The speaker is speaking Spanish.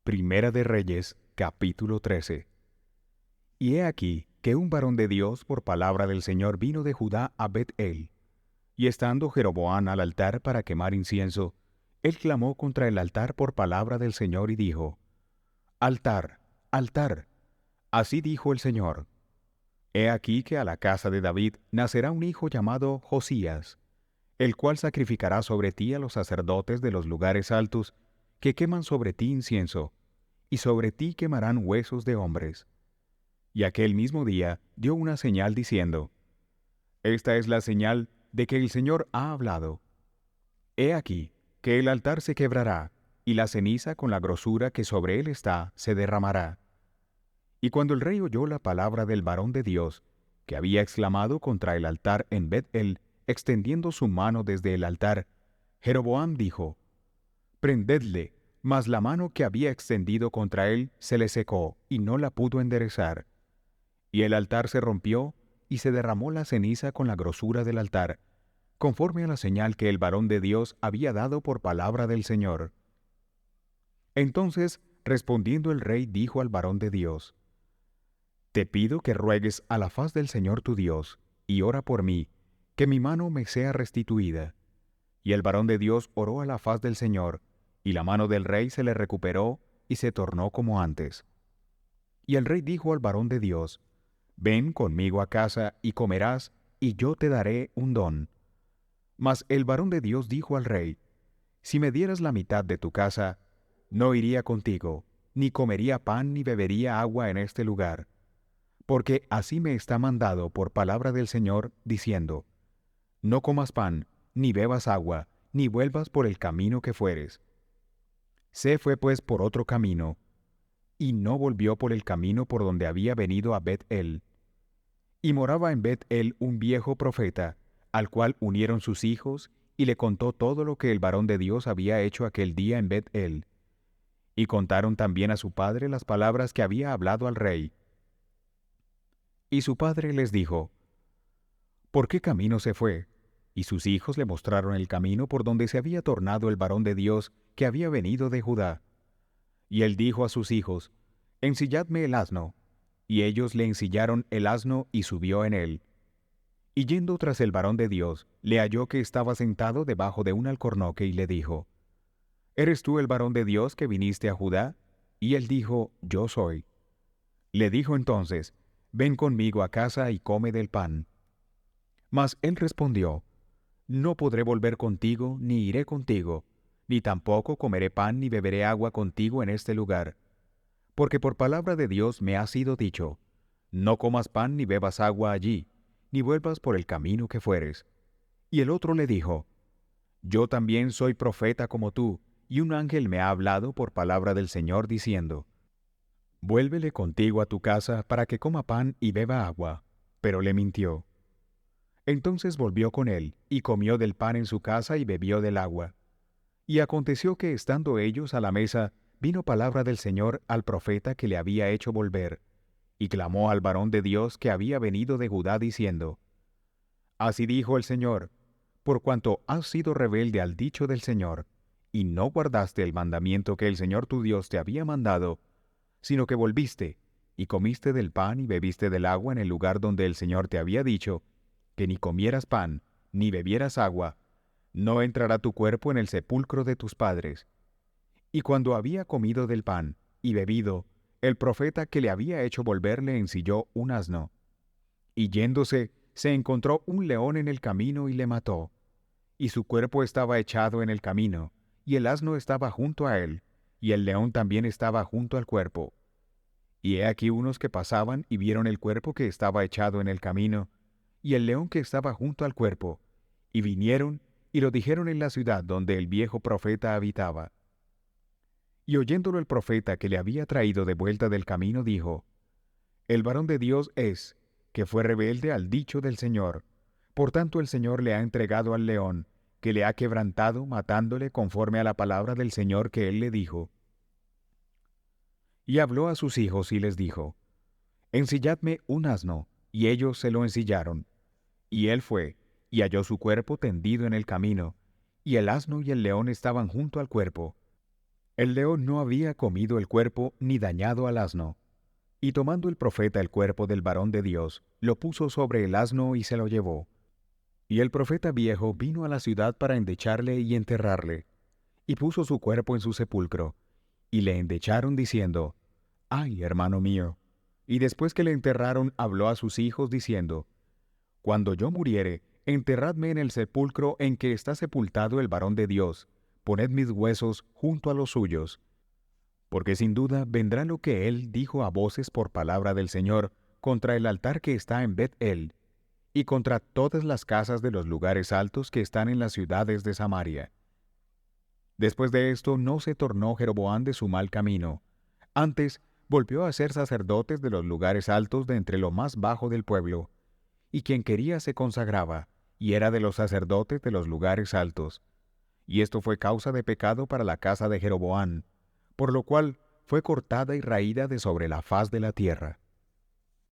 Primera de Reyes, capítulo 13. Y he aquí que un varón de Dios por palabra del Señor vino de Judá a Bet-el. Y estando Jeroboam al altar para quemar incienso, él clamó contra el altar por palabra del Señor y dijo: Altar, altar. Así dijo el Señor: He aquí que a la casa de David nacerá un hijo llamado Josías, el cual sacrificará sobre ti a los sacerdotes de los lugares altos, que queman sobre ti incienso, y sobre ti quemarán huesos de hombres. Y aquel mismo día dio una señal diciendo: Esta es la señal de que el Señor ha hablado. He aquí que el altar se quebrará, y la ceniza con la grosura que sobre él está se derramará. Y cuando el rey oyó la palabra del varón de Dios, que había exclamado contra el altar en Bet-el, extendiendo su mano desde el altar, Jeroboam dijo: Prendedle. Mas la mano que había extendido contra él se le secó, y no la pudo enderezar. Y el altar se rompió, y se derramó la ceniza con la grosura del altar, conforme a la señal que el varón de Dios había dado por palabra del Señor. Entonces, respondiendo el rey, dijo al varón de Dios: Te pido que ruegues a la faz del Señor tu Dios, y ora por mí, que mi mano me sea restituida. Y el varón de Dios oró a la faz del Señor, y la mano del rey se le recuperó, y se tornó como antes. Y el rey dijo al varón de Dios: Ven conmigo a casa, y comerás, y yo te daré un don. Mas el varón de Dios dijo al rey: Si me dieras la mitad de tu casa, no iría contigo, ni comería pan ni bebería agua en este lugar. Porque así me está mandado por palabra del Señor, diciendo: No comas pan, ni bebas agua, ni vuelvas por el camino que fueres. Se fue pues por otro camino, y no volvió por el camino por donde había venido a Bet-el. Y moraba en Bet-el un viejo profeta, al cual unieron sus hijos, y le contó todo lo que el varón de Dios había hecho aquel día en Bet-el. Y contaron también a su padre las palabras que había hablado al rey. Y su padre les dijo: ¿Por qué camino se fue? Y sus hijos le mostraron el camino por donde se había tornado el varón de Dios que había venido de Judá. Y él dijo a sus hijos: Ensilladme el asno. Y ellos le ensillaron el asno y subió en él. Y yendo tras el varón de Dios, le halló que estaba sentado debajo de un alcornoque y le dijo: ¿Eres tú el varón de Dios que viniste a Judá? Y él dijo: Yo soy. Le dijo entonces: Ven conmigo a casa y come del pan. Mas él respondió: No podré volver contigo, ni iré contigo, ni tampoco comeré pan ni beberé agua contigo en este lugar. Porque por palabra de Dios me ha sido dicho: No comas pan ni bebas agua allí, ni vuelvas por el camino que fueres. Y el otro le dijo: Yo también soy profeta como tú, y un ángel me ha hablado por palabra del Señor diciendo: Vuélvele contigo a tu casa para que coma pan y beba agua. Pero le mintió. Entonces volvió con él, y comió del pan en su casa y bebió del agua. Y aconteció que estando ellos a la mesa, vino palabra del Señor al profeta que le había hecho volver, y clamó al varón de Dios que había venido de Judá diciendo: Así dijo el Señor: Por cuanto has sido rebelde al dicho del Señor, y no guardaste el mandamiento que el Señor tu Dios te había mandado, sino que volviste, y comiste del pan y bebiste del agua en el lugar donde el Señor te había dicho que ni comieras pan, ni bebieras agua, no entrará tu cuerpo en el sepulcro de tus padres. Y cuando había comido del pan y bebido, el profeta que le había hecho volver le ensilló un asno. Y yéndose, se encontró un león en el camino y le mató. Y su cuerpo estaba echado en el camino, y el asno estaba junto a él, y el león también estaba junto al cuerpo. Y he aquí unos que pasaban y vieron el cuerpo que estaba echado en el camino, y el león que estaba junto al cuerpo, y vinieron y lo dijeron en la ciudad donde el viejo profeta habitaba. Y oyéndolo el profeta que le había traído de vuelta del camino dijo: El varón de Dios es, que fue rebelde al dicho del Señor. Por tanto el Señor le ha entregado al león, que le ha quebrantado, matándole conforme a la palabra del Señor que él le dijo. Y habló a sus hijos y les dijo: Ensilladme un asno. Y ellos se lo ensillaron. Y él fue, y halló su cuerpo tendido en el camino, y el asno y el león estaban junto al cuerpo. El león no había comido el cuerpo ni dañado al asno. Y tomando el profeta el cuerpo del varón de Dios, lo puso sobre el asno y se lo llevó. Y el profeta viejo vino a la ciudad para endecharle y enterrarle, y puso su cuerpo en su sepulcro, y le endecharon diciendo, «Ay, hermano mío». Y después que le enterraron, habló a sus hijos diciendo, «Cuando yo muriere, enterradme en el sepulcro en que está sepultado el varón de Dios, poned mis huesos junto a los suyos. Porque sin duda vendrá lo que él dijo a voces por palabra del Señor contra el altar que está en Bet-El, y contra todas las casas de los lugares altos que están en las ciudades de Samaria». Después de esto no se tornó Jeroboam de su mal camino. Antes volvió a ser sacerdotes de los lugares altos de entre lo más bajo del pueblo, y quien quería se consagraba, y era de los sacerdotes de los lugares altos. Y esto fue causa de pecado para la casa de Jeroboam, por lo cual fue cortada y raída de sobre la faz de la tierra.